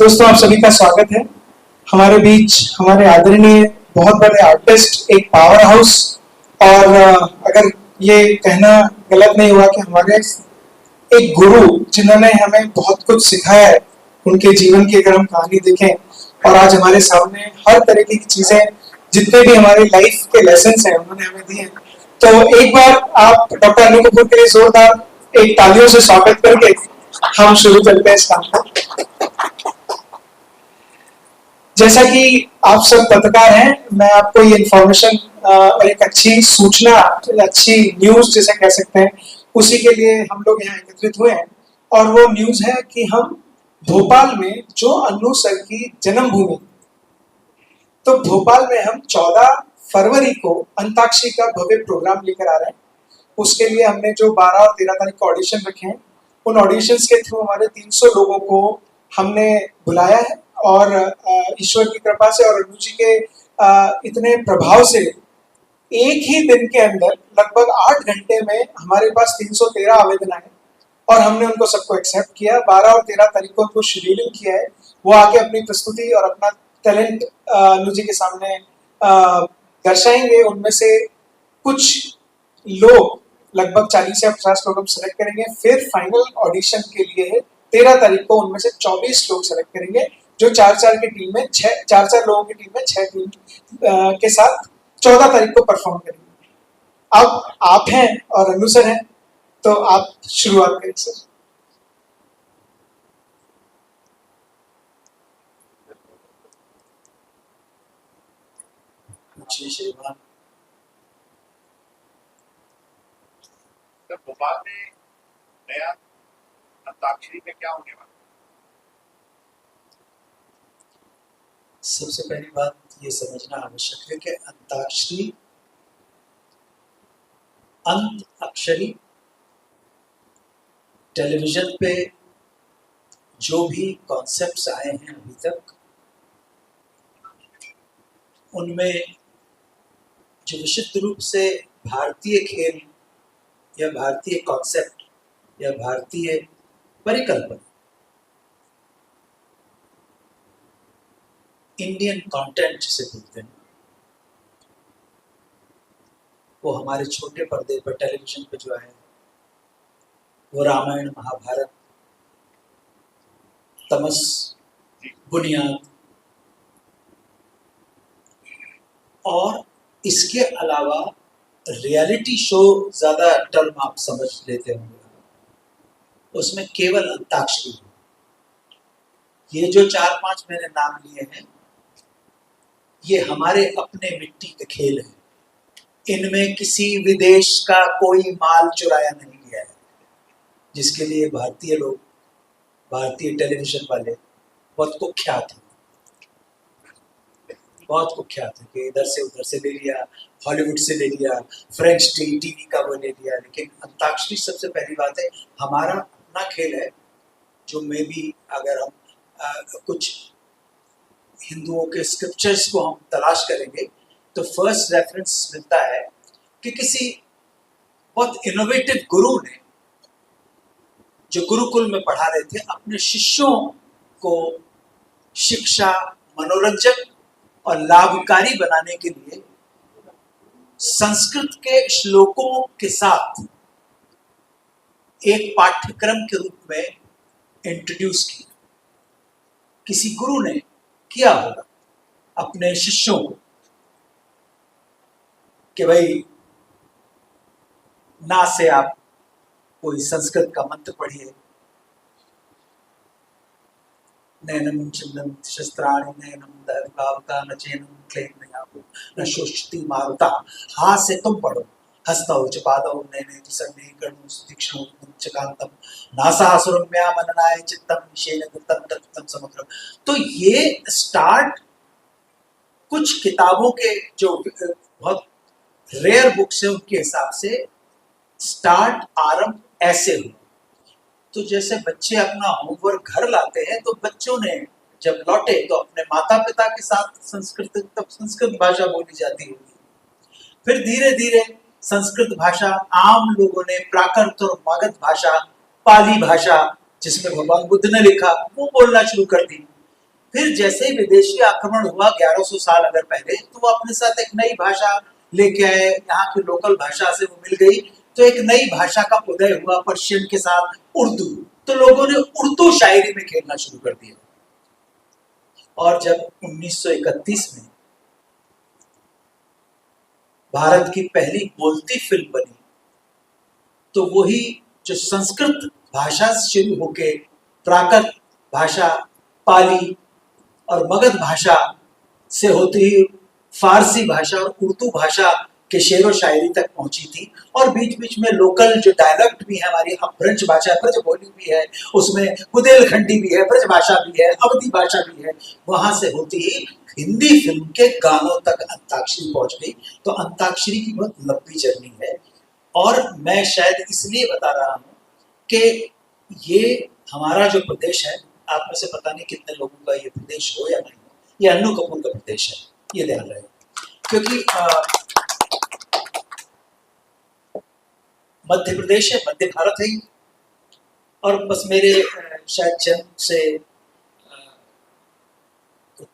दोस्तों, आप सभी का स्वागत है। हमारे बीच हमारे आदरणीय बहुत बड़े आर्टिस्ट, एक पावर हाउस, और अगर ये कहना गलत नहीं हुआ कि हमारे एक गुरु जिन्होंने हमें बहुत कुछ सिखाया है, उनके जीवन की अगर हम कहानी देखें और आज हमारे सामने हर तरीके की चीजें, जितने भी हमारे लाइफ के लेसन हैं उन्होंने हमें दिए। तो एक बार आप डॉक्टर अनिल कपूर के लिए जोरदार एक तालियों से स्वागत करके हम शुरू करते हैं इस काम को। जैसा कि आप सब पत्रकार हैं, मैं आपको ये इन्फॉर्मेशन और एक अच्छी सूचना, अच्छी न्यूज जिसे कह सकते हैं, उसी के लिए हम लोग यहाँ एकत्रित हुए हैं। और वो न्यूज है कि हम भोपाल में, जो अन्नू सर की जन्मभूमि, तो भोपाल में हम 14 फरवरी को अंताक्षरी का भव्य प्रोग्राम लेकर आ रहे हैं। उसके लिए हमने जो 12 और 13 तारीख को ऑडिशन रखे हैं, उन ऑडिशंस के थ्रू हमारे 300 लोगों को हमने बुलाया है। और ईश्वर की कृपा से और अनु जी के इतने प्रभाव से एक ही दिन के अंदर लगभग 8 घंटे में हमारे पास 313 आवेदन आए और हमने उनको सबको एक्सेप्ट किया। 12 और 13 तारीख को उनको शेड्यूलिंग किया है। वो आके अपनी प्रस्तुति और अपना टैलेंट अनु जी के सामने दर्शाएंगे। उनमें से कुछ लोग, लगभग 40 या 50 लोग हम सेलेक्ट करेंगे। फिर फाइनल ऑडिशन के लिए 13 तारीख को उनमें से 24 लोग सेलेक्ट करेंगे, जो 4-4 की टीम में 4-4 लोगों की टीम में 6 टीम के साथ 14 तारीख को परफॉर्म करेंगे। अब आप हैं और अनु सर हैं, तो आप शुरुआत करें सर। श्रीमान भोपाल में नया अंताक्षरी में क्या होने वाला? सबसे पहली बात ये समझना आवश्यक है कि अंताक्षरी, अंत अक्षरी, टेलीविजन पे जो भी कॉन्सेप्ट्स आए हैं अभी तक, उनमें जो विशुद्ध रूप से भारतीय खेल या भारतीय कॉन्सेप्ट या भारतीय परिकल्पना, इंडियन कंटेंट जिसे बोलते हैं, वो हमारे छोटे पर्दे पर टेलीविजन पे जो है वो रामायण, महाभारत, तमस, बुनियाद, और इसके अलावा रियलिटी शो, ज्यादा टर्म आप समझ लेते होंगे, उसमें केवल अंताक्षरी। ये जो 4-5 मैंने नाम लिए हैं, ये हमारे अपने मिट्टी के खेल हैं। इनमें किसी विदेश का कोई माल चुराया नहीं गया है, जिसके लिए भारतीय लोग, भारतीय टेलीविजन वाले बहुत कुख्यात हैं, बहुत कुख्यात है कि इधर से उधर से ले लिया, हॉलीवुड से ले लिया, फ्रेंच टीवी का वो ले लिया। लेकिन अंताक्षरी सबसे पहली बात है हमारा अपना खेल है, जो में भी अगर हम कुछ हिंदुओं के स्क्रिप्चर्स को हम तलाश करेंगे तो फर्स्ट रेफरेंस मिलता है कि किसी बहुत इनोवेटिव गुरु ने, जो गुरुकुल में पढ़ा रहे थे, अपने शिष्यों को शिक्षा, मनोरंजन और लाभकारी बनाने के लिए संस्कृत के श्लोकों के साथ एक पाठ्यक्रम के रूप में इंट्रोड्यूस किया। किसी गुरु ने किया होगा अपने शिष्यों को कि भाई ना से आप कोई संस्कृत का मंत्र पढ़िए, नैनम चिन्नम शस्त्राणि नैनम दहभावता न चैनम क्लेम न शोषति मारुता। हाथ से तुम पढ़ो, हस्तौ च पादौ नैने संगे कर्णो तीक्ष्णो चकांतम नासासुरम्या मननाय चित्तम निशेन कृतं तत्तं समग्रम। तो ये स्टार्ट कुछ किताबों के जो बहुत रेयर बुक्स है उनके हिसाब से स्टार्ट आरंभ ऐसे हुआ। तो जैसे बच्चे अपना होमवर्क घर लाते हैं, तो बच्चों ने जब लौटे तो अपने माता पिता के साथ संस्कृत भाषा बोली जाती होगी। फिर धीरे धीरे संस्कृत भाषा आम लोगों ने प्राकृत और मगध भाषा, पाली भाषा जिसमें भगवान बुद्ध ने लिखा, वो बोलना शुरू कर दी। फिर जैसे ही विदेशी आक्रमण हुआ 1100 साल अगर पहले, तो वो अपने साथ एक नई भाषा लेके आए, यहाँ की लोकल भाषा से वो मिल गई, तो एक नई भाषा का उदय हुआ पर्शियन के साथ, उर्दू। तो लोगों ने उर्दू शायरी में खेलना शुरू कर दिया। और जब 1931 में भारत की पहली बोलती फिल्म बनी, तो वही जो संस्कृत भाषा से शुरू होके प्राकृत भाषा, पाली और मगध भाषा से होती हुई फारसी भाषा और उर्दू भाषा के शेर व शायरी तक पहुंची थी। और बीच बीच में लोकल जो डायलेक्ट भी है हमारी, ब्रज भाषा, ब्रज बोली भी है, उसमें बुंदेलखंडी भी है, ब्रज भाषा भी है, अवधी भाषा भी है, वहां से होती ही हिंदी फिल्म के गानों तक अंताक्षरी पहुंच गई। तो अंताक्षरी की बहुत लंबी जर्नी है। और मैं शायद इसलिए बता रहा हूँ कि ये हमारा जो प्रदेश है, आप में से पता नहीं कितने लोगों का ये प्रदेश हो या नहीं हो, ये अन्नू कपूर का प्रदेश है, ये ध्यान रहे। क्योंकि मध्य प्रदेश है, मध्य भारत है, और बस मेरे शायद जन्म से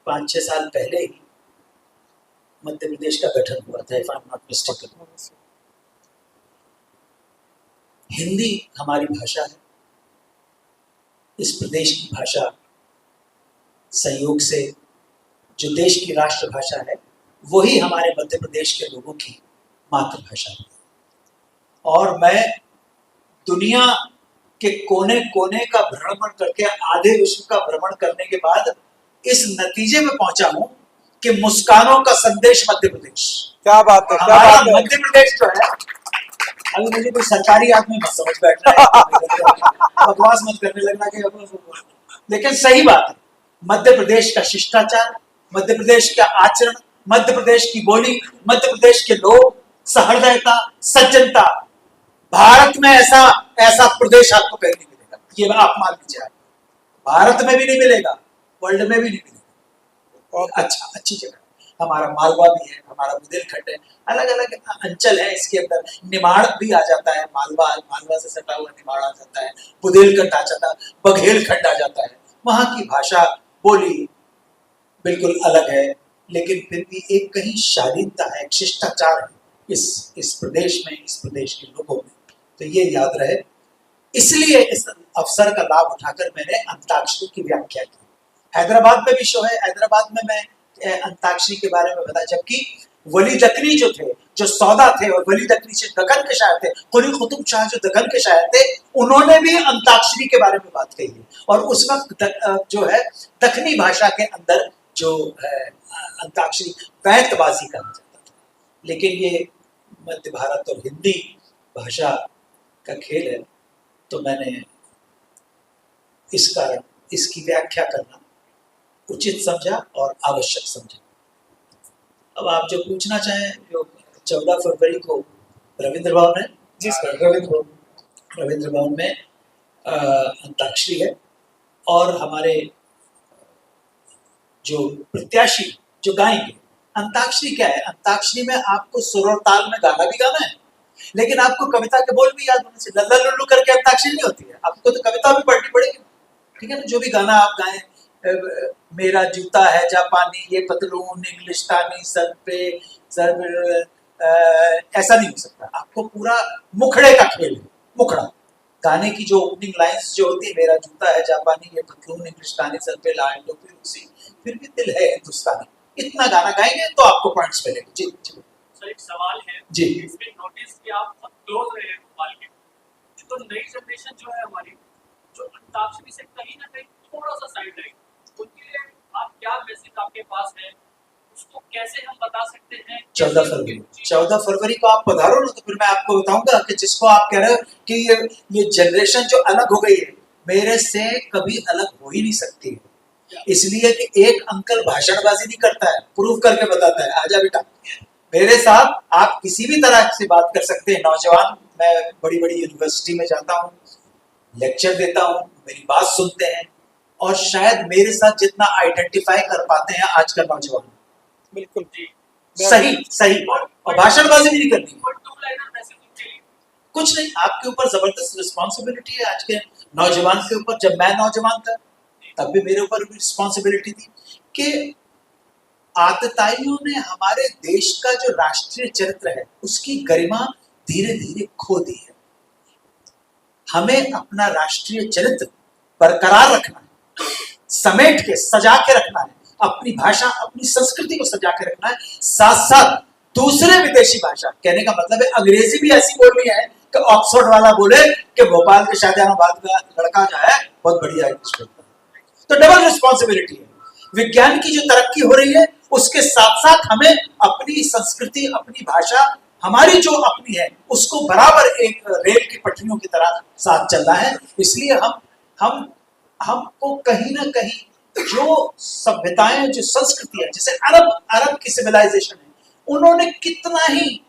5-6 साल पहले ही मध्य प्रदेश का गठन हुआ था, if I am not mistaken. Hindi हमारी भाषा है, इस प्रदेश की भाषा संयोग से जो देश की राष्ट्रभाषा है, वही हमारे मध्य प्रदेश के लोगों की मातृभाषा है। और मैं दुनिया के कोने कोने का भ्रमण करके, आधे विश्व का भ्रमण करने के बाद इस नतीजे में पहुंचा हूं कि मुस्कानों का संदेश मध्य प्रदेश। क्या बात है, क्या हमारा बात है। मध्य प्रदेश जो है, अभी मुझे कोई सरकारी आदमी मत समझ बैठना है, बकवास मत करने लगना कि, लेकिन सही बात है। मध्य प्रदेश का शिष्टाचार, मध्य प्रदेश का आचरण, मध्य प्रदेश की बोली, मध्य प्रदेश के लोग, सहृदयता, सज्जनता, भारत में ऐसा प्रदेश आपको कहीं नहीं मिलेगा। ये आप मान लीजिए, भारत में भी नहीं मिलेगा, वर्ल्ड में भी नहीं मिलेगा। और अच्छी जगह हमारा मालवा भी है, हमारा बुंदेलखंड है, अलग अलग अंचल है इसके अंदर। निमाड़ भी आ जाता है, मालवा से सटा हुआ निमाड़ आ जाता है, बुंदेलखंड आ जाता है, बघेलखंड आ जाता है। वहां की भाषा बोली बिल्कुल अलग है, लेकिन फिर भी एक कहीं शालीनता है, एक शिष्टाचार है इस प्रदेश में, इस प्रदेश के लोगों में। तो ये याद रहे। इसलिए इस अवसर का लाभ उठाकर मैंने अंताक्षरी की व्याख्या की। हैदराबाद में भी शो है, हैदराबाद में मैं अंताक्षरी के बारे में बताया, जबकि वली दक्कनी जो थे, जो सौदा थे, और वली दक्कनी से दक्कन के शायर थे, कुली कुतुब शाह जो दक्कन के शायर थे, उन्होंने भी अंताक्षरी के बारे में बात कही है। और उस वक्त जो है दक्कनी भाषा के अंदर जो है अंताक्षरी बैतबाजी कहा जाता था। लेकिन ये मध्य भारत और हिंदी भाषा का खेल है, तो मैंने इस कारण इसकी व्याख्या करना उचित समझा और आवश्यक समझा। अब आप जो पूछना चाहें, जो 14 फरवरी को रविंद्र भवन है, जी सर, रविंद्र भवन में अंताक्षरी है। और हमारे जो प्रत्याशी जो गाएंगे, अंताक्षरी क्या है, अंताक्षरी में आपको सुर और ताल में गाना भी गाना है, लेकिन आपको कविता के बोल भी याद होने से। लल्ला लुल्लू करके अंताक्षरी नहीं होती है, आपको तो कविता भी पढ़नी पड़ेगी, ठीक है ना। जो भी गाना आप गाएं, मेरा जूता है जापानी, ये पतलून इंग्लिस्तानी, सर ऐसा नहीं हो सकता। आपको पूरा मुखड़े का खेल है, मुखड़ा। गाने की जो ओपनिंग लाइंस जो होती है, मेरा जूता है जापानी, ये पतलून इंग्लिस्तानी, सर पे लाल टोपी रूसी, फिर भी दिल है हिंदुस्तानी, इतना गाना गाएंगे तो आपको पॉइंट्स मिलेंगे। जी जी सर, एक सवाल है जी। इसमें नोटिस कि आप बहुत क्लोज रहे हैं भोपाल के, तो नई जनरेशन जो है हमारी, जो अंताक्षरी से कहीं ना कहीं थोड़ा सा साइड रहेगी, उनके लिए आप क्या मैसेज आपके पास है, उसको कैसे हम बता सकते हैं? 14 फरवरी को आप पधारो ना, तो फिर मैं आपको बताऊंगा कि जिसको आप कह रहे हो कि ये जनरेशन जो अलग हो गई है, मेरे से कभी अलग हो ही नहीं सकती है। इसलिए कि एक अंकल भाषणबाजी नहीं करता है, प्रूव करके बताता है, आजा बेटा मेरे साथ आप किसी भी तरह से बात कर सकते हैं। नौजवान, मैं बड़ी बड़ी यूनिवर्सिटी में जाता हूँ, लेक्चर देता हूँ, मेरी बात सुनते हैं, और शायद मेरे साथ जितना आइडेंटिफाई कर पाते हैं आज का नौजवान। बिल्कुल जी, सही और भाषणबाजी भी नहीं करनी। और टू लाइनर मैसेज उनके लिए कुछ नहीं, आपके ऊपर जबरदस्त रिस्पॉन्सिबिलिटी है आज के नौजवान के ऊपर। जब मैं नौजवान था तब भी मेरे ऊपर भी रिस्पॉन्सिबिलिटी थी कि आतताइयों ने हमारे देश का जो राष्ट्रीय चरित्र है उसकी गरिमा धीरे धीरे खो दी है। हमें अपना राष्ट्रीय चरित्र बरकरार रखना है, समेट के सजा के रखना है, अपनी भाषा अपनी संस्कृति को सजा के रखना है, साथ साथ दूसरे विदेशी भाषा, कहने का मतलब है अंग्रेजी भी ऐसी बोलनी है कि ऑक्सफोर्ड वाला बोले कि भोपाल के शाहजहानाबाद का लड़का जो है बहुत बढ़िया इंग्लिश बोलता है। तो डबल रिस्पॉन्सिबिलिटी है। विज्ञान की जो तरक्की हो रही है उसके साथ साथ हमें अपनी संस्कृति अपनी भाषा हमारी जो अपनी है उसको बराबर एक रेल की पटरियों की तरह साथ चलना है। इसलिए हमको कहीं ना कहीं जो सभ्यताएं जो संस्कृति है, जैसे अरब की सिविलाइजेशन है, उन्होंने कितना ही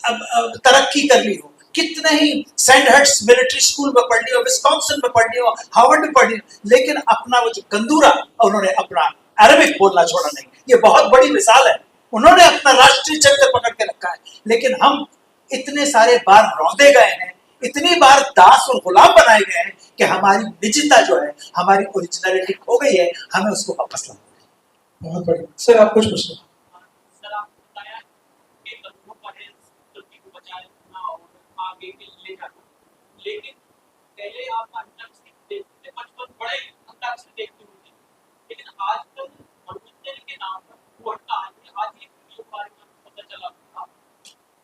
तरक्की कर ली हो, कितने ही सैंडहर्ट्स मिलिट्री स्कूल में पढ़ लिया, विस्कॉन्सिन में पढ़ लिया, हार्वर्ड में पढ़ लिया, लेकिन अपना वो जो गंदूरा उन्होंने अपना अरबिक बोलना छोड़ा नहीं। ये बहुत बड़ी मिसाल है। उन्होंने अपना राष्ट्रीय चरित्र पकड़ के रखा है। लेकिन हम इतने सारे बार रौंदे गए हैं, इतनी बार दास और गुलाम बनाए गए हैं कि हमारी निजता जो है, हमारी ओरिजिनलिटी खो गई है। हमें उसको वापस लाना है। बहुत बढ़िया सर, आप कुछ पूछना? सर आपने बताया कि कदमों पर है संस्कृति को बचाए रखना और आगे के ले जाना, लेकिन पहले आप अंताक्षरी देखते थे, बचपन बड़े अंताक्षरी देखते होंगे, लेकिन आजकल मनोरंजन के नाम पर वो हटता है। आज एक वीडियो बारे में पता चला था,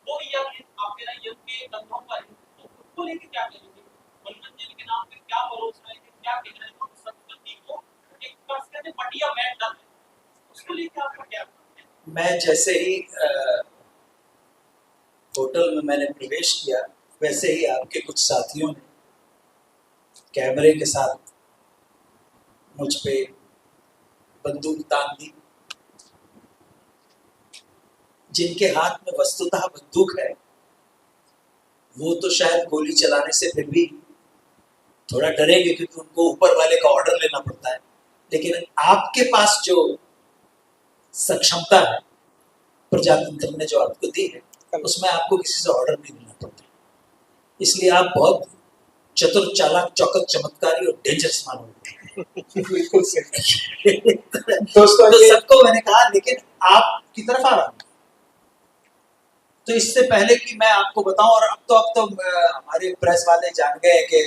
वो यंग आपके यंग के कदमों पर है, तो उसको लेके क्या कहेंगे? मनोरंजन के नाम पे क्या भरोसा है, क्या कह रहे हैं? संस्कृति को एक तरह से मटिया बैठ जाता है, उसको लेके आपका क्या? मैं जैसे ही होटल में मैंने प्रवेश किया, वैसे ही आपके कुछ साथियों ने कैमरे के साथ मुझ पे बंदूक तान दी। जिनके हाथ में वस्तुतः बंदूक है वो तो शायद गोली चलाने से फिर भी थोड़ा डरेंगे, क्योंकि उनको ऊपर वाले का ऑर्डर लेना पड़ता है। लेकिन आपके पास जो सक्षमता है प्रजातंत्र ने जो आपको दी है, उसमें आपको किसी से ऑर्डर नहीं लेना पड़ता। इसलिए आप बहुत चतुर चालाक चौकस चमत्कारी और डेंजरस मानो। बिल्कुल सही। दोस्तों तो सबको मैंने कहा, लेकिन आपकी तरफ आ रहा हूं। तो इससे पहले कि मैं आपको बताऊं, और अब तो हमारे प्रेस वाले जान गए कि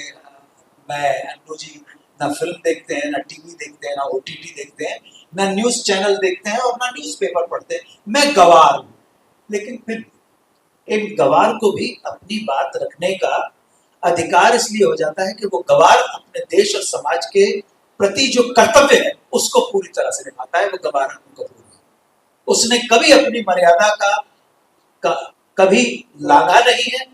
मैं अन्नू जी ना फिल्म देखते हैं, ना टीवी देखते हैं, ना ओटीटी देखते हैं, ना न्यूज चैनल देखते हैं और ना न्यूज़पेपर पढ़ते हैं। मैं गवार हूं, लेकिन फिर एक गवार को भी अपनी बात रखने का अधिकार इसलिए हो जाता है कि वो गवार अपने देश और समाज के प्रति जो कर्तव्य है उसको पूरी तरह से निभाता है। वो गवार कबूल है, उसने कभी अपनी मर्यादा का कभी लांघा नहीं है।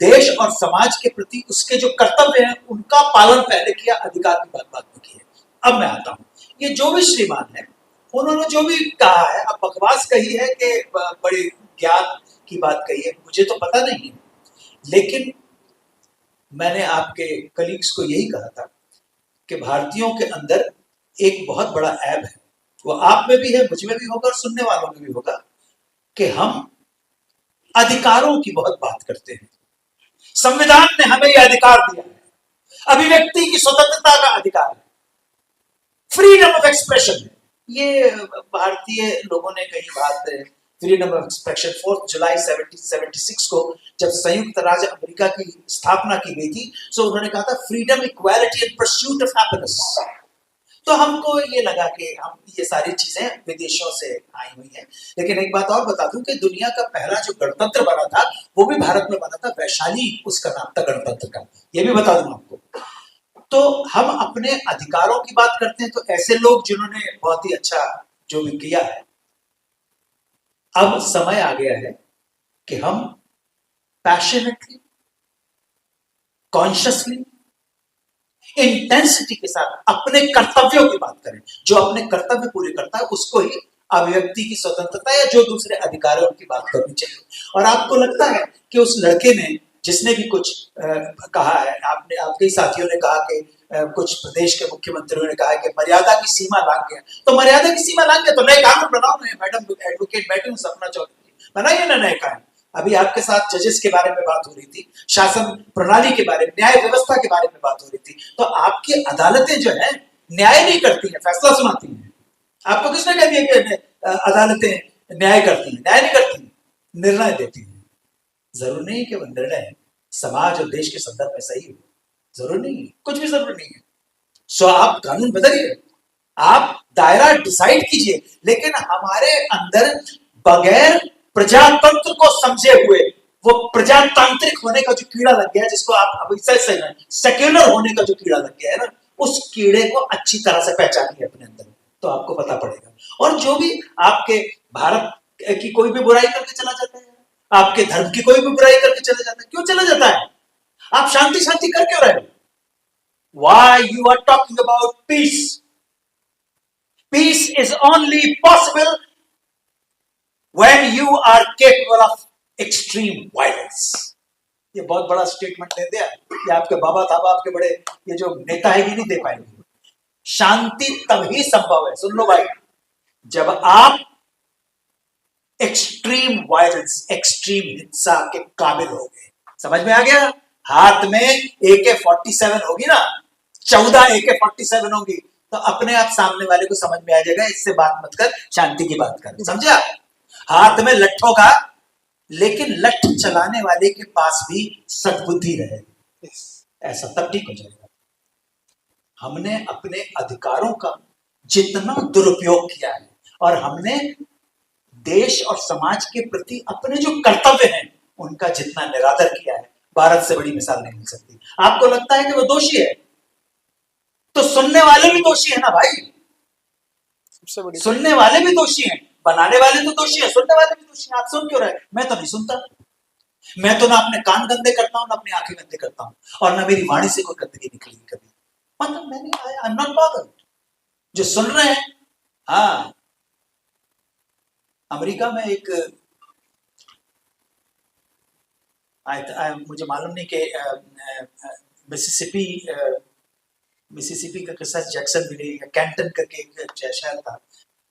देश और समाज के प्रति उसके जो कर्तव्य हैं उनका पालन पहले किया, अधिकार की बात बाद में की है। अब मैं आता हूं, ये जो भी श्रीमान है उन्होंने जो भी कहा है, अब बकवास कही है कि बड़े ज्ञान की बात कही है, मुझे तो पता नहीं है, लेकिन मैंने आपके कलीग्स को यही कहा था कि भारतीयों के अंदर एक बहुत बड़ा ऐब है, वो आप में भी है, मुझ में भी होगा और सुनने वालों में भी होगा, कि हम अधिकारों की बहुत बात करते हैं। संविधान ने हमें यह अधिकार दिया है, अभिव्यक्ति की स्वतंत्रता का अधिकार है, फ्रीडम ऑफ एक्सप्रेशन है। ये भारतीय लोगों ने कही बात है, फ्रीडम ऑफ एक्सप्रेशन 4 जुलाई 1776 को जब संयुक्त राज्य अमेरिका की स्थापना की गई थी, सो उन्होंने कहा था freedom, equality and pursuit of happiness. तो हमको ये लगा कि हम ये सारी चीजें विदेशों से आई हुई हैं। लेकिन एक बात और बता दूं कि दुनिया का पहला जो गणतंत्र बना था वो भी भारत में बना था, वैशाली उसका नाम था गणतंत्र का, ये भी बता दूं आपको। तो हम अपने अधिकारों की बात करते हैं, तो ऐसे लोग जिन्होंने बहुत ही अच्छा जो भी किया है, अब समय आ गया है कि हम पैशनेटली, कॉन्शियसली, इंटेंसिटी के साथ अपने कर्तव्यों की बात करें। जो अपने कर्तव्य पूरे करता है उसको ही अभिव्यक्ति की स्वतंत्रता या जो दूसरे अधिकारों की बात करनी चाहिए। और आपको लगता है कि उस लड़के ने, जिसने भी कुछ कहा है, आपके साथियों ने कहा कि कुछ प्रदेश के मुख्यमंत्रियों ने कहा कि मर्यादा की सीमा लांघ गया, तो मर्यादा की सीमा लांघ गया तो नए कानून बनाओ ना। मैडम एडवोकेट बैठी हूँ, सपना चौधरी, बनाइए ना नए कानून। अभी आपके साथ जजेस के बारे में बात हो रही थी, शासन प्रणाली के बारे में, न्याय व्यवस्था के बारे में बात हो रही थी। तो आपकी अदालतें जो है न्याय नहीं करती हैं, फैसला सुनाती हैं। आपको किसने कह दिया कि अदालतें न्याय करती हैं? न्याय नहीं करती, निर्णय देती हैं। जरूर नहीं कि वो निर्णय समाज और देश के संदर्भ में सही हो, जरूर नहीं है, कुछ भी जरूर नहीं है। सो आप कानून बदलिए, आप दायरा डिसाइड कीजिए, लेकिन हमारे अंदर बगैर प्रजातंत्र को समझे हुए वो प्रजातांत्रिक होने का जो कीड़ा लग गया है, जिसको आप अभी सेक्युलर होने का जो कीड़ा लग गया है ना, उस कीड़े को अच्छी तरह से पहचानिए अपने अंदर, तो आपको पता पड़ेगा। और जो भी आपके भारत की कोई भी बुराई करके चला जाता है, आपके धर्म की कोई भी बुराई करके चला जाता है, क्यों चला जाता है? आप शांति शांति कर क्यों रहे हो? Why you are talking about peace? Peace is only possible when you are capable of extreme violence. ये बहुत बड़ा स्टेटमेंट दे दिया, ये आपके बाबा था, आपके बड़े ये जो नेता है ये नहीं दे पाएंगे। शांति तभी संभव है, सुन लो भाई, जब आप एक्सट्रीम वायलेंस, एक्सट्रीम हिंसा के काबिल हो गए। समझ में आ गया? हाथ में AK-47 होगी ना, 14 AK-47 होगी, तो अपने आप सामने वाले को समझ में आ जाएगा, इससे बात मत कर, शांति की बात कर। समझा? हाथ में लठ होगा, लेकिन लठ चलाने वाले के पास भी सद्बुद्धि रहे, ऐसा तब ठीक हो जाएगा। हमने अपने अधिकारों का जितना दुरुपयोग किया है और हमने देश और समाज के प्रति अपने जो कर्तव्य हैं उनका जितना निरादर किया है, भारत से बड़ी मिसाल नहीं मिल सकती। आपको लगता है कि वो दोषी है, तो सुनने वाले भी दोषी है ना भाई, सबसे बड़ी सुनने वाले भी दोषी हैं, बनाने वाले तो दोषी है, सुनने वाले भी दोषी हैं। आप सुन क्यों रहे? मैं तो नहीं सुनता, मैं तो ना अपने कान गंदे करता हूं, ना अपनी आंखें गंदे करता हूं, और ना मेरी वाणी से कोई गंदगी निकली कभी। मतलब मैंने आई एम नॉट बॉदर्ड। जो सुन रहे हैं, हाँ, अमेरिका में एक मुझे मालूम नहीं कि मिसिसिपी का किस्सा जैक्सनविले या कैंटन करके एक शहर था,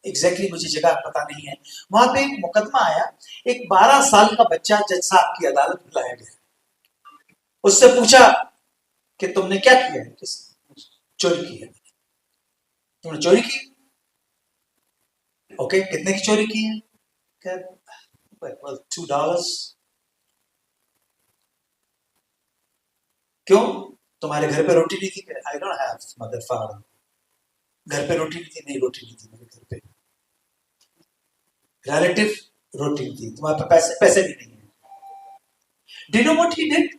एग्जैक्टली मुझे जगह पता नहीं है। वहां पे एक मुकदमा आया, एक 12 साल का बच्चा जज साहब की अदालत में लाया गया, उससे पूछा कि तुमने क्या किया है? चोरी की है। तुमने चोरी की? ओके, कितने की चोरी की है? $2। क्यों? तुम्हारे घर पे रोटी नहीं थी? I don't have mother father. घर पे रोटी नहीं थी? नहीं, रोटी नहीं थी मेरे घर पे। रिलेटिव रोटी नहीं थी, तुम्हारे पास पैसे भी नहीं है। Do you know what he did?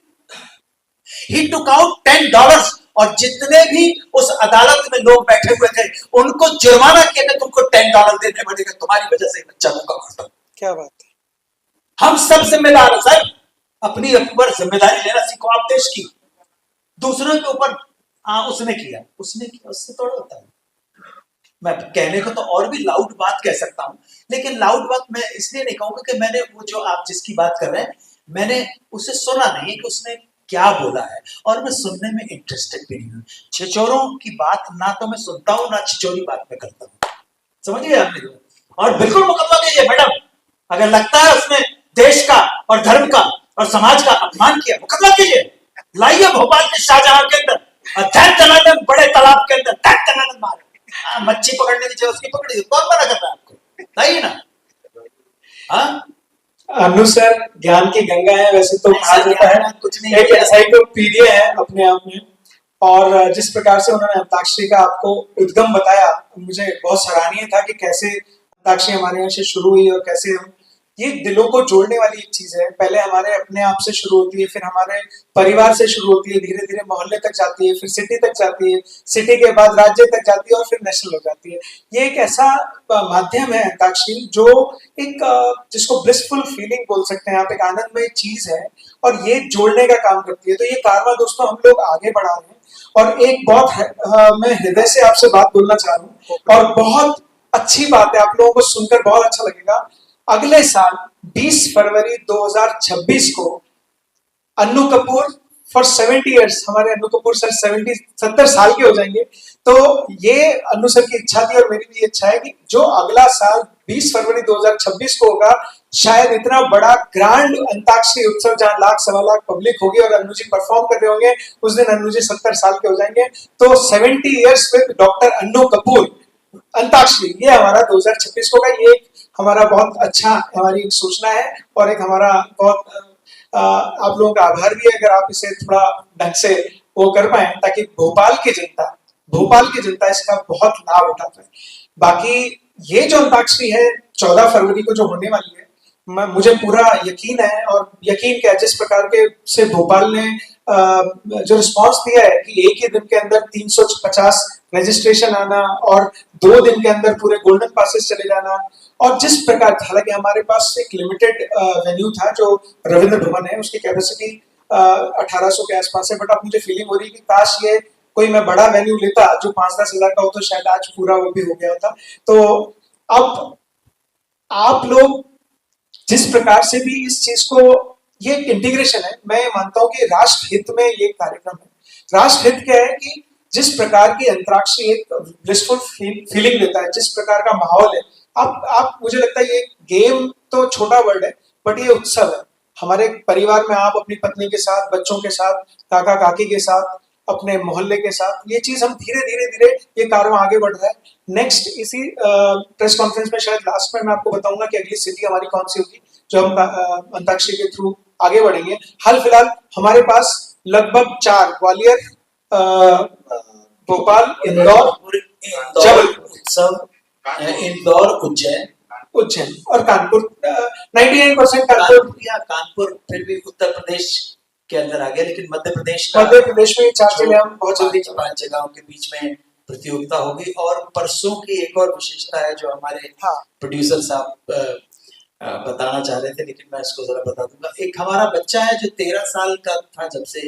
He took out $10, और जितने भी उस अदालत में लोग बैठे हुए थे उनको जुर्माना किया कि तुमको $10 देने पड़ेगा, तुम्हारी वजह से बच्चा भूखा मरता। क्या बात है? हम सब जिम्मेदार हैं सर, अपनी ऊपर जिम्मेदारी लेना सीखो आप देश की। दूसरों के ऊपर उसने किया, उससे थोड़ा होता है। मैं कहने को तो और भी लाउड बात कह सकता हूं, लेकिन लाउड बात मैं इसलिए नहीं कहूंगा कि मैंने वो जो आप जिसकी बात कर रहे हैं, मैंने उसे सुना नहीं कि उसने क्या बोला है, और मैं सुनने में इंटरेस्टेड भी नहीं हूं। छिचोरों की बात ना तो मैं सुनता हूं, ना छिचोरी बात में करता हूं। समझ गए आपने? और बिल्कुल मुकदमा कीजिए मैडम, अगर लगता है उसने देश का और धर्म का और समाज का अपमान किया, मुकदमा कीजिए। लाइए भोपाल के शाहजहां के अंदर और बड़े तालाब के अंदर मारे, मच्छी पकड़ने की जगह उसकी पकड़ी, कौन मना कर रहा है आपको? लाइए ना। हाँ, अनु सर ज्ञान की गंगा है, वैसे तो कहा जाता है, कुछ नहीं एक एनसाइक्लोपीडिया है अपने आप में। और जिस प्रकार से उन्होंने अंताक्षरी का आपको उद्गम बताया, मुझे बहुत सराहनीय था कि कैसे अंताक्षरी हमारे यहाँ से शुरू हुई और कैसे हम, ये दिलों को जोड़ने वाली एक चीज है। पहले हमारे अपने आप से शुरू होती है, फिर हमारे परिवार से शुरू होती है, धीरे धीरे मोहल्ले तक जाती है, फिर सिटी तक जाती है, सिटी के बाद राज्य तक जाती है और फिर नेशनल हो जाती है। ये एक ऐसा माध्यम है अंताक्षरी जो एक जिसको ब्लिसफुल फीलिंग बोल सकते हैं आप, एक आनंदमय चीज है और ये जोड़ने का काम करती है। तो ये कारवां दोस्तों हम लोग आगे बढ़ा रहे हैं। और एक बहुत मैं हृदय से आपसे बात बोलना चाह रहा हूँ, और बहुत अच्छी बात है, आप लोगों को सुनकर बहुत अच्छा लगेगा। अगले साल 20 फरवरी 2026 को अन्नू कपूर फॉर 70 ईयर्स। हमारे अनु कपूर सर 70 साल के हो जाएंगे। तो ये अनु सर की इच्छा थी और मेरी भी इच्छा है कि जो अगला साल 20 फरवरी 2026 को होगा, शायद इतना बड़ा ग्रांड अंताक्षरी उत्सव जहां लाख सवा लाख पब्लिक होगी और अन्नू जी परफॉर्म कर रहे होंगे, उस दिन अन्नू जी 70 साल के हो जाएंगे। तो 70 years with doctor Annu Kapoor antakshari, ये हमारा 2026 को होगा। ये हमारा बहुत अच्छा, हमारी एक सूचना है और एक हमारा बहुत आप लोगों का आभार भी है अगर आप इसे थोड़ा ढंग से वो कर पाए, ताकि भोपाल की जनता इसका बहुत लाभ उठा पाए। बाकी ये जो अंताक्षरी है 14 फरवरी को जो होने वाली है, मुझे पूरा यकीन है, और यकीन क्या, जिस प्रकार के से भोपाल ने जो रिस्पांस दिया है कि एक ही दिन के अंदर 350 रजिस्ट्रेशन आना और 2 दिन के अंदर पूरे गोल्डन पासेस चले जाना, और जिस प्रकार, हालांकि हमारे पास एक लिमिटेड वेन्यू था जो रविंद्र भवन है, उसकी कैपेसिटी 1800 के आसपास है, बट अब मुझे फीलिंग हो रही है कि काश ये कोई मैं बड़ा वेन्यू लेता जो 5-10 हजार का हो, तो शायद आज पूरा वो भी हो गया होता। तो अब आप लोग जिस प्रकार से भी इस चीज को, ये एक इंटीग्रेशन है, मैं मानता हूं कि राष्ट्र हित में ये कार्यक्रम है। राष्ट्र हित क्या है कि जिस प्रकार की अंतराक्षरी एक ब्लिसफुल फीलिंग देता है, जिस प्रकार का माहौल है, आप मुझे लगता है ये गेम तो छोटा वर्ड है, बट ये उत्सव है। हमारे परिवार में आप अपनी पत्नी के साथ, बच्चों के साथ, काका काकी के साथ, अपने मोहल्ले के साथ, ये चीज हम धीरे धीरे ये कारवां आगे बढ़ रहा है। नेक्स्ट इसी प्रेस कॉन्फ्रेंस में शायद लास्ट में मैं आपको बताऊंगा कि अगली सिटी हमारी कौन सी होगी जो हम अंताक्षरी के थ्रू आगे बढ़ेंगे। हाल फिलहाल हमारे पास लगभग 4 ग्वालियर, भोपाल, इंदौर, जबलपुर उत्सव, इंदौर, उज्जैन और कानपुर, 99% कानपुर फिर भी उत्तर प्रदेश के अंदर आ गया, लेकिन मध्य प्रदेश में 4 जिले हम बहुत जल्दी 5 जगहों के बीच में प्रतियोगिता होगी। और परसों की एक और विशेषता है जो हमारे प्रोड्यूसर साहब बताना चाह रहे थे, लेकिन मैं इसको जरा बता दूंगा। एक हमारा बच्चा है जो 13 साल का था जब से,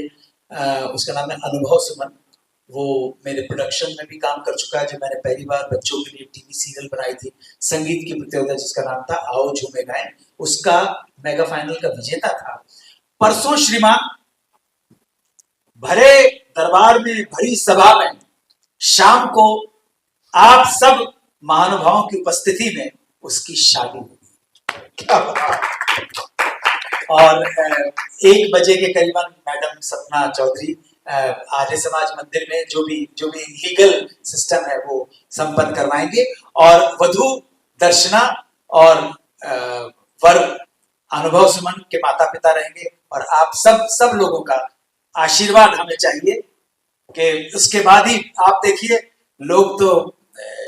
उसका नाम है अनुभव सुमन। वो मेरे प्रोडक्शन में भी काम कर चुका है। जो मैंने पहली बार बच्चों के लिए टीवी सीरियल बनाई थी, संगीत की प्रतियोगिता जिसका नाम था आओ झूमे गाएं, उसका मेगा फाइनल का विजेता था। परसों श्रीमान भरे दरबार में, भरी सभा में, शाम को आप सब महानुभावों की उपस्थिति में उसकी शादी होगी। और 1 बजे के करीबन मैडम सपना चौधरी आर्य समाज मंदिर में जो भी लीगल सिस्टम है वो संपन्न करवाएंगे, और वधू दर्शना और वर अनुभव सुमन के माता पिता रहेंगे। और आप सब लोगों का आशीर्वाद हमें चाहिए कि उसके बाद ही आप देखिए, लोग तो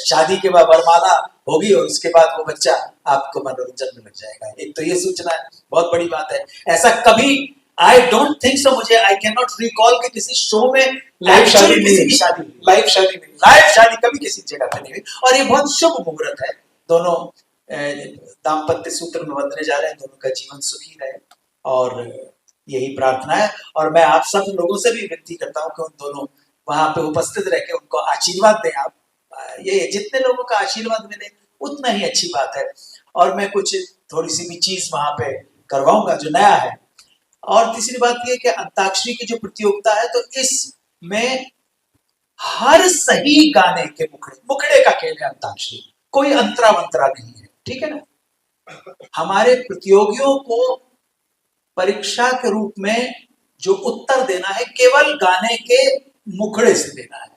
शादी के बाद वरमाला होगी और उसके बाद वो बच्चा आपको मनोरंजन में लग जाएगा। एक तो ये सूचना है, बहुत बड़ी बात है। ऐसा कभी आई डोंट थिंक सो, मुझे आई कैन नॉट रिकॉल कि किसी शो में लाइव शादी कभी किसी जगह पे नहीं हुई। और ये बहुत शुभ मुहूर्त है। दोनों दाम्पत्य सूत्र में बंधने जा रहे हैं, दोनों का जीवन सुखी रहे और यही प्रार्थना है। और मैं आप सब लोगों से भी विनती करता हूँ कि उन दोनों वहां पे उपस्थित रह के उनको आशीर्वाद दें। आप ये जितने लोगों का आशीर्वाद मिले उतना ही अच्छी बात है। और मैं कुछ थोड़ी सी भी चीज वहां पे करवाऊंगा जो नया है। और तीसरी बात यह कि अंताक्षरी की जो प्रतियोगिता है, तो इसमें हर सही गाने के मुखड़े का खेल है अंताक्षरी, कोई अंतरा मंत्रा नहीं है, ठीक है ना। हमारे प्रतियोगियों को परीक्षा के रूप में जो उत्तर देना है, केवल गाने के मुखड़े से देना है।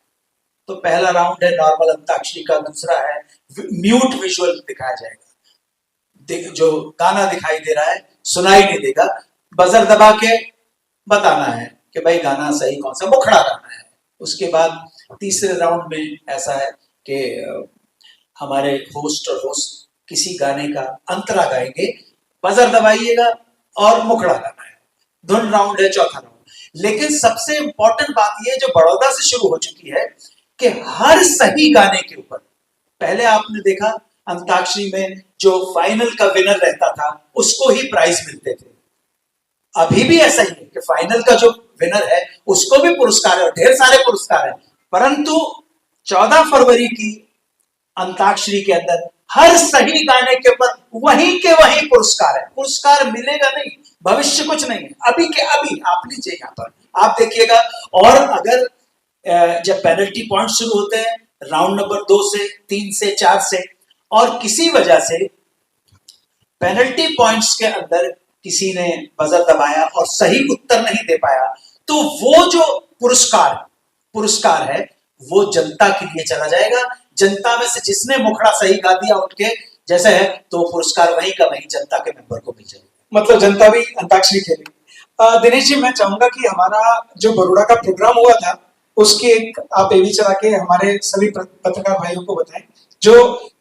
तो पहला राउंड है नॉर्मल अंताक्षरी का, दूसरा है म्यूट विजुअल दिखाया जाएगा, जो गाना दिखाई दे रहा है सुनाई नहीं देगा, बजर दबा के बताना है कि भाई गाना सही कौन सा, मुखड़ा गाना है। उसके बाद तीसरे राउंड में ऐसा है कि हमारे होस्ट और होस्ट किसी गाने का अंतरा गाएंगे, बजर दबाइएगा और मुखड़ा गाना है। धुन राउंड है चौथा राउंड। लेकिन सबसे इंपॉर्टेंट बात यह जो बड़ौदा से शुरू हो चुकी है कि हर सही गाने के ऊपर, पहले आपने देखा अंताक्षरी में जो फाइनल का विनर रहता था उसको ही प्राइज मिलते थे। अभी भी ऐसा ही है कि फाइनल का जो विनर है उसको भी पुरस्कार है, ढेर सारे पुरस्कार है। परंतु 14 फरवरी की अंताक्षरी के अंदर हर सही गाने के ऊपर वही के वही पुरस्कार है। पुरस्कार मिलेगा नहीं, भविष्य कुछ नहीं है, अभी के अभी आप लीजिए, यहाँ पर आप देखिएगा। और अगर जब पेनल्टी पॉइंट शुरू होते हैं राउंड नंबर 2 से 3 से 4 से, और किसी वजह से पेनल्टी पॉइंट्स के अंदर किसी ने बजर दबाया और सही उत्तर नहीं दे पाया, तो वो जो पुरस्कार है वो जनता के लिए चला जाएगा। जनता में से जिसने मुखड़ा सही गा दिया उनके जैसे है, तो पुरस्कार वहीं का वहीं जनता के मेंबर को मिल जाएगा। मतलब जनता भी अंताक्षरी खेलेगी। दिनेश जी, मैं चाहूंगा कि हमारा जो बड़ोड़ा का प्रोग्राम हुआ था उसकी एक आप एवी चला के हमारे सभी पत्रकार भाइयों को बताएं। जो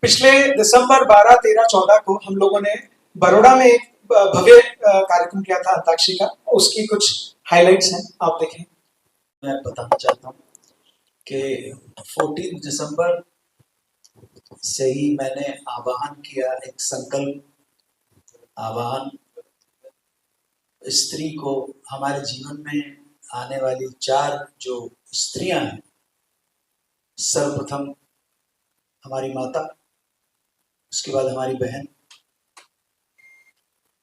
पिछले दिसंबर 12, 13, 14 को हम लोगों ने बड़ोड़ा में एक भव्य कार्यक्रम किया था अंताक्षरी का, उसकी कुछ हाइलाइट्स हैं, आप देखें। मैं बताना चाहता हूँ कि 14 दिसंबर से ही मैंने आह्वान किया, एक संकल्प आह्वान, स्त्री को हमारे जीवन में आने वाली 4 जो स्त्रियां हैं, सर्वप्रथम हमारी माता, उसके बाद हमारी बहन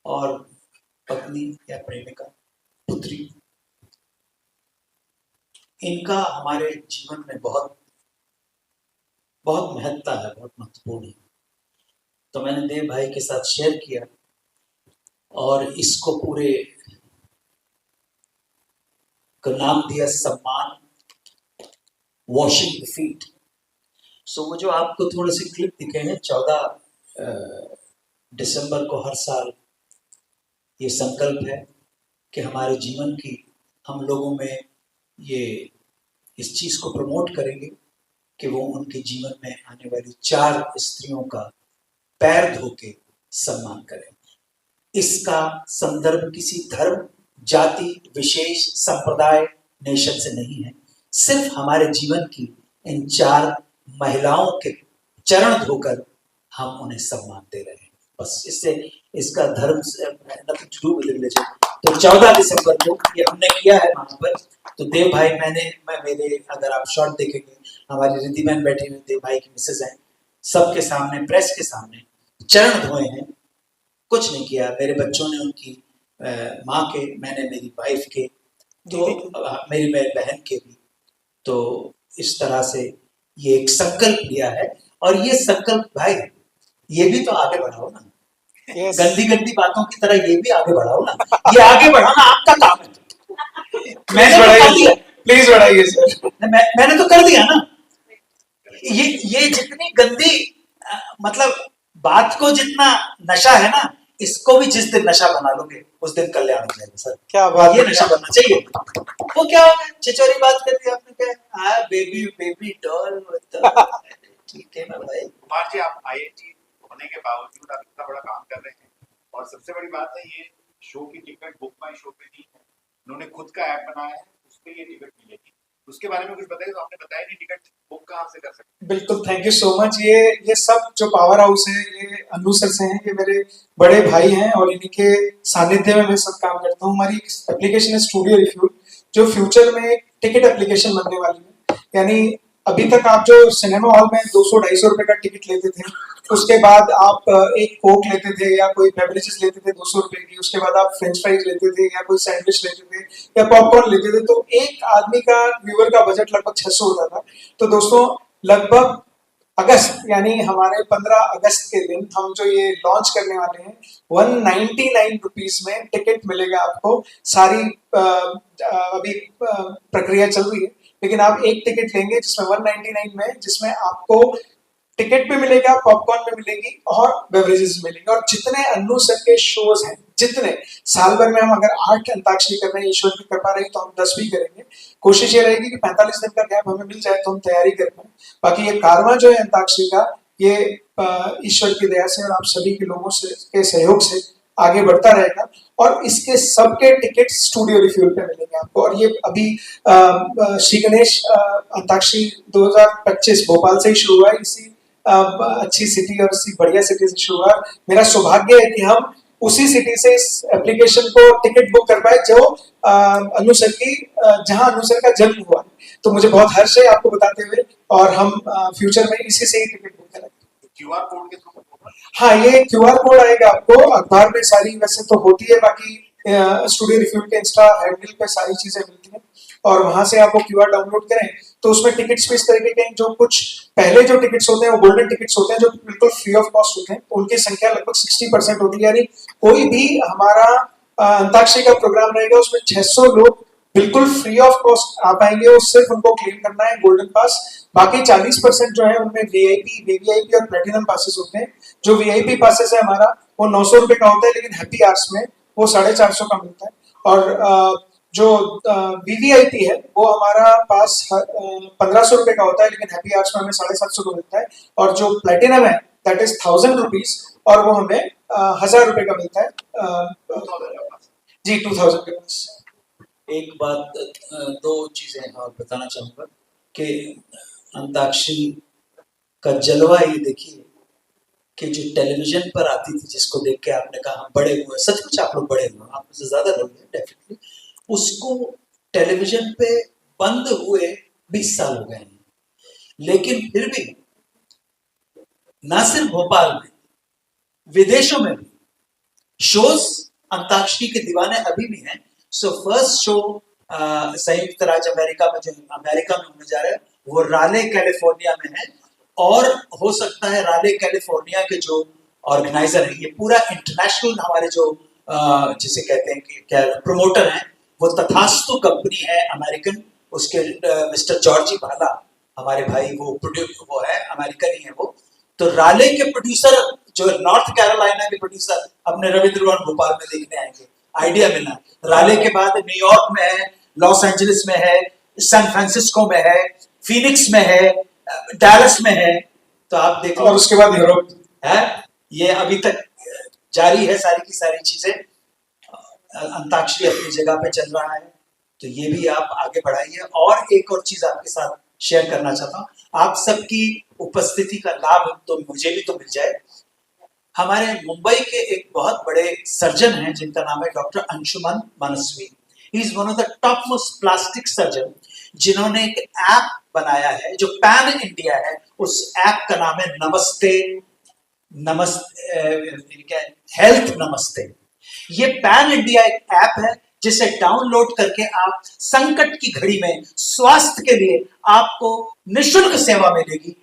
और पत्नी या प्रेमिका, पुत्री, इनका हमारे जीवन में बहुत बहुत महत्ता है, बहुत महत्वपूर्ण है। तो मैंने देव भाई के साथ शेयर किया और इसको पूरे का नाम दिया सम्मान वॉशिंग द फीट। सो वो जो आपको थोड़े से क्लिप दिखे हैं, 14 दिसंबर को हर साल ये संकल्प है कि हमारे जीवन की हम लोगों में ये इस चीज को प्रमोट करेंगे कि वो उनके जीवन में आने वाली 4 स्त्रियों का पैर धो के सम्मान करें। इसका संदर्भ किसी धर्म, जाति, विशेष, संप्रदाय, नेशन से नहीं है, सिर्फ हमारे जीवन की इन 4 महिलाओं के चरण धोकर हम उन्हें सम्मान दे रहे हैं। बस इससे इसका धर्म से nothing to do with religion. तो 14 दिसंबर को ये हमने किया है वहां पर। तो देव भाई मेरे अगर आप शॉर्ट देखेंगे, हमारी रिद्धि बहन बैठी हुई, देव भाई की मिसेज हैं, सबके सामने, प्रेस के सामने चरण धोए हैं, कुछ नहीं किया। मेरे बच्चों ने उनकी माँ के, मैंने मेरी वाइफ के, तो मेरी बहन के भी। तो इस तरह से ये एक संकल्प लिया है। और ये संकल्प भाई ये भी तो आगे बढ़ाओ ना। yes. गंदी गंदी बातों की तरह ये भी आगे बढ़ाओ ना। ये आगे बढ़ाना आपका काम है। मैंने तो कर दिया, प्लीज बढ़ाइए सर। मैंने तो कर दिया ना। ये जितनी गंदी मतलब बात को जितना नशा है ना, इसको भी जिस दिन नशा बना लोगे उस दिन कल्याण हो जाएगा सर। क्या बात, ये नशा बनना चाहिए। वो क्या हो गया, चिचोरी बात कर दी आपने, क्या बेबी डॉल। ठीक है ना भाई। कुमार जी, आप IIT होने के बावजूद आप इतना बड़ा काम कर रहे हैं, और सबसे बड़ी बात है ये शो की टिकट बुक माई शो पे नहीं है, उन्होंने खुद का ऐप बनाया है, उस पर ये टिकट मिलेगी। उसके बारे में कुछ बताइए। तो आपने बताया नहीं, टिकट बुक कहाँ से कर सकते हैं? बिल्कुल, थैंक यू सो मच। ये सब जो पावर हाउस है ये अन्नू सर से हैं, ये मेरे बड़े भाई हैं और इन्हीं के सानिध्य में मैं सब काम करता हूँ। हमारी एप्लीकेशन है स्टूडियो रिफ्यूल, जो फ्यूचर में टिकट एप्लीकेशन बनने वाली है। यानी अभी तक आप जो सिनेमा हॉल में 200-250 रुपए का टिकट लेते थे, उसके बाद आप एक कोक लेते थे या कोई बेवरेजेस लेते थे 200 रुपए की, उसके बाद आप फ्रेंच फ्राइज लेते थे या कोई सैंडविच लेते थे या पॉपकॉर्न लेते थे, तो एक आदमी का व्यूअर का बजट लगभग 600 होता था। तो दोस्तों, लगभग अगस्त यानी हमारे 15 अगस्त के दिन हम जो ये लॉन्च करने वाले हैं, 199 रुपीज में टिकट मिलेगा आपको। सारी अभी प्रक्रिया चल रही है, लेकिन आप एक टिकट लेंगे जिसमें 199 में, जिसमें आपको टिकट भी मिलेगा, पॉपकॉर्न भी मिलेगी और बेवरेजेस मिलेंगे। और जितने अन्नू सर के शोज हैं, जितने साल भर में हम अगर 8 अंताक्षरी कर रहे हैं, ईश्वर की कृपा रही तो हम 10 भी करेंगे। कोशिश ये रहेगी कि 45 दिन का गैप हमें मिल जाए तो हम तैयारी कर पाए। बाकी ये कारवां जो है अंताक्षरी का, ये ईश्वर की दया से और आप सभी के लोगों से के सहयोग से आगे बढ़ता रहेगा। और इसके सबके टिकट स्टूडियो रिफ्यूल पे मिलेंगे आपको। और ये अभी श्री गणेश अंताक्षरी 2025 भोपाल से ही शुरू हुआ है, इसी अच्छी सिटी और इसी बढ़िया सिटी से शुरू हुआ। मेरा सौभाग्य है कि हम उसी सिटी से इस एप्लीकेशन को टिकट बुक कर पाए जो अन्नू सर की, जहां अन्नू सर का जन्म हुआ। तो मुझे बहुत हर्ष है आपको बताते हुए, और हम फ्यूचर में इसी से ही टिकट बुक करेंगे। QR कोड के थ्रू? हाँ, ये QR कोड आएगा आपको। अखबार में सारी वैसे तो होती है, बाकी स्टूडियो रिफ्यूल के इंस्टा हैंडल पे सारी चीजें मिलती हैं। और वहां से आप वो क्यूआर डाउनलोड करें तो उसमें टिकट्स भी इस तरीके के हैं, जो कुछ पहले जो टिकट्स होते हैं वो गोल्डन टिकट्स होते हैं जो बिल्कुल फ्री ऑफ कॉस्ट होते हैं, उनकी संख्या लगभग 60% होती है, यानी कोई भी हमारा अंताक्षरी का प्रोग्राम रहेगा उसमें 600 लोग बिल्कुल फ्री ऑफ कॉस्ट आ पाएंगे, और सिर्फ उनको क्लेम करना है गोल्डन पास। बाकी 40% जो है उनमें वीआईपी, वीवीआईपी और प्लेटिनम पासेस होते हैं। जो वीआईपी पासेस है हमारा वो 900 रुपए का होता है, लेकिन हैप्पी आवर्स में वो 450 का मिलता है। और जो वीवीआईपी है वो हमारा पास 1500 रुपए का होता है, लेकिन हैप्पी आवर्स में हमें 750 को मिलता है। और जो प्लेटिनम है दैट इज 1000 रुपीज, और वो हमें 1000 रुपए का मिलता है। जी 2000 के पास। एक बात, दो चीजें और बताना चाहूंगा कि अंताक्षरी का जलवा ये देखिए कि जो टेलीविजन पर आती थी, जिसको देख के आपने कहा हम बड़े हुए, सचमुच आप लोग बड़े हुए, आप मुझसे ज्यादा लोग हैं डेफिनेटली, उसको टेलीविजन पे बंद हुए 20 साल हो गए हैं, लेकिन फिर भी ना सिर्फ भोपाल में, विदेशों में भी शोज अंताक्षरी के दीवाने अभी भी हैं। सो फर्स्ट शो संयुक्त राज्य अमेरिका में, जो अमेरिका में होने जा रहा है, वो राले कैलिफोर्निया में है, और हो सकता है राले कैलिफोर्निया के जो ऑर्गेनाइजर है, ये पूरा इंटरनेशनल हमारे जो जिसे कहते हैं कि क्या प्रमोटर हैं, वो तथास्तु कंपनी है अमेरिकन, उसके मिस्टर जॉर्जी भाला हमारे भाई, वो है अमेरिकन ही है वो। तो राले के प्रोड्यूसर जो नॉर्थ कैरोलिना के प्रोड्यूसर अपने रविंद्र भवन भोपाल में देखने आएंगे, आइडिया मिलना। राले के बाद न्यूयॉर्क में है, लॉस एंजलिस में है, सैन फ्रांसिस्को में है, फिनिक्स में है, डैलस में है, तो आप देखो, और उसके बाद यूरोप है। ये अभी तक जारी है सारी की सारी चीजें। अंताक्षरी अपनी जगह पे चल रहा है, तो ये भी आप आगे बढ़ाइए। और एक और चीज आपके साथ शेयर करना चाहता हूँ, आप सबकी उपस्थिति का लाभ तो मुझे भी तो मिल जाए। हमारे मुंबई के एक बहुत बड़े सर्जन हैं जिनका नाम है doctor Anshuman Manasvi. He is one of the top most plastic surgeon, जिन्होंने एक ऐप बनाया है जो पैन इंडिया है। उस ऐप का नाम है नमस्ते हेल्थ नमस्ते। ये पैन इंडिया एक ऐप है जिसे डाउनलोड करके आप संकट की घड़ी में स्वास्थ्य के लिए आपको निशुल्क सेवा मिलेगी।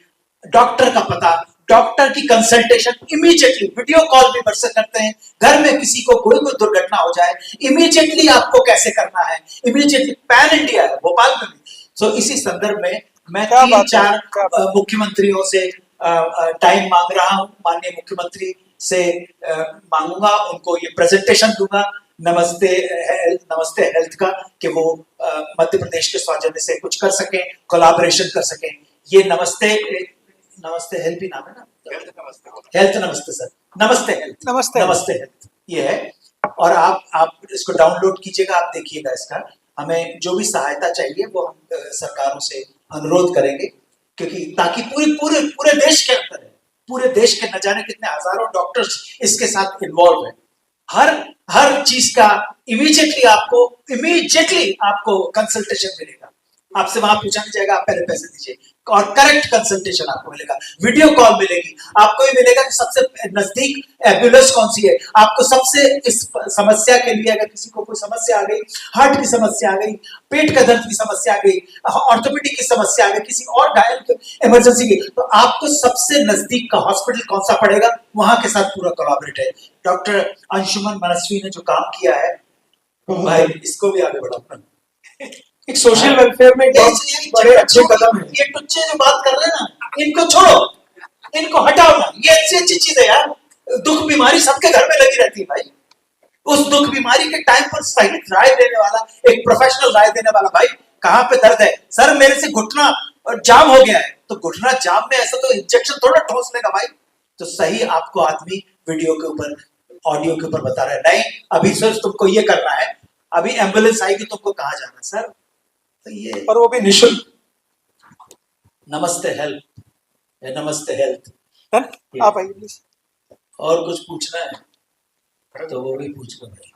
डॉक्टर का पता, डॉक्टर की कंसल्टेशन इमीडिएटली, वीडियो कॉल भी कर सकते हैं। घर में किसी को कोई दुर्घटना हो जाए, इमीडिएटली आपको कैसे करना है, इमीडिएटली पैन इंडिया है भोपाल में भी। तो इसी संदर्भ में मैं 3-4 मुख्यमंत्रियों से टाइम मांग रहा हूं, माननीय मुख्यमंत्री से मांगूंगा, उनको ये प्रेजेंटेशन दूंगा नमस्ते हेल्थ का, कि वो मध्य प्रदेश के सौजन्य से कुछ कर सकें, कोलैबोरेशन कर सकें। ये नमस्ते हेल्थ भी नाम है ना, हेल्थ नमस्ते सर, नमस्ते हेल्थ ये है। और आप इसको डाउनलोड कीजिएगा, आप देखिएगा इसका। हमें जो भी सहायता चाहिए वो हम सरकारों से अनुरोध करेंगे, क्योंकि ताकि पूरे देश के अंदर है, पूरे देश के न जाने कितने हजारों डॉक्टर्स इसके साथ इन्वॉल्व है। हर चीज का इमीडिएटली आपको कंसल्टेशन मिलेगा। आपसे वहां पूछा नहीं जाएगा आप पहले पैसे दीजिए, और करेक्ट कंसल्टेशन आपको मिलेगा, वीडियो कॉल मिलेगी आपको। ये मिलेगा कि सबसे नजदीक एम्बुलेंस कौन सी है, आपको सबसे इस समस्या के लिए, अगर किसी को कोई समस्या आ गई, हार्ट की समस्या आ गई, पेट का दर्द की समस्या आ गई, ऑर्थोपेडिक की समस्या आ गई, किसी और घायल इमरजेंसी की, तो आपको सबसे नजदीक का हॉस्पिटल कौन सा पड़ेगा, वहां के साथ पूरा कोलैबोरेट है। डॉक्टर अंशुमन मनस्वी ने जो काम किया है, भाई इसको भी आगे बढ़ाओ। एक सोशल वेलफेयर में बड़े अच्छे कदम है। ये टुच्चे जो बात कर रहे हैं ना, इनको छोड़ो, इनको हटाओ ना। ये अच्छी चीज है यार। दुख बीमारी सबके घर में लगी रहती है भाई। उस दुख बीमारी के टाइम पर सही राय देने वाला, एक प्रोफेशनल राय देने वाला, भाई कहाँ पे दर्द है सर, मेरे से घुटना जाम हो गया है, तो घुटना जाम में ऐसा तो इंजेक्शन थोड़ा ठोस लेगा भाई। तो सही आपको आदमी वीडियो के ऊपर, ऑडियो के ऊपर बता रहा है, नहीं अभी सर तुमको ये करना है, अभी एम्बुलेंस आएगी तुमको कहाँ जाना है सर। तो ये, और वो भी निःशुल्क। नमस्ते हेल्थ आप आइए प्लीज। और कुछ पूछना है तो वो भी पूछ लो भाई।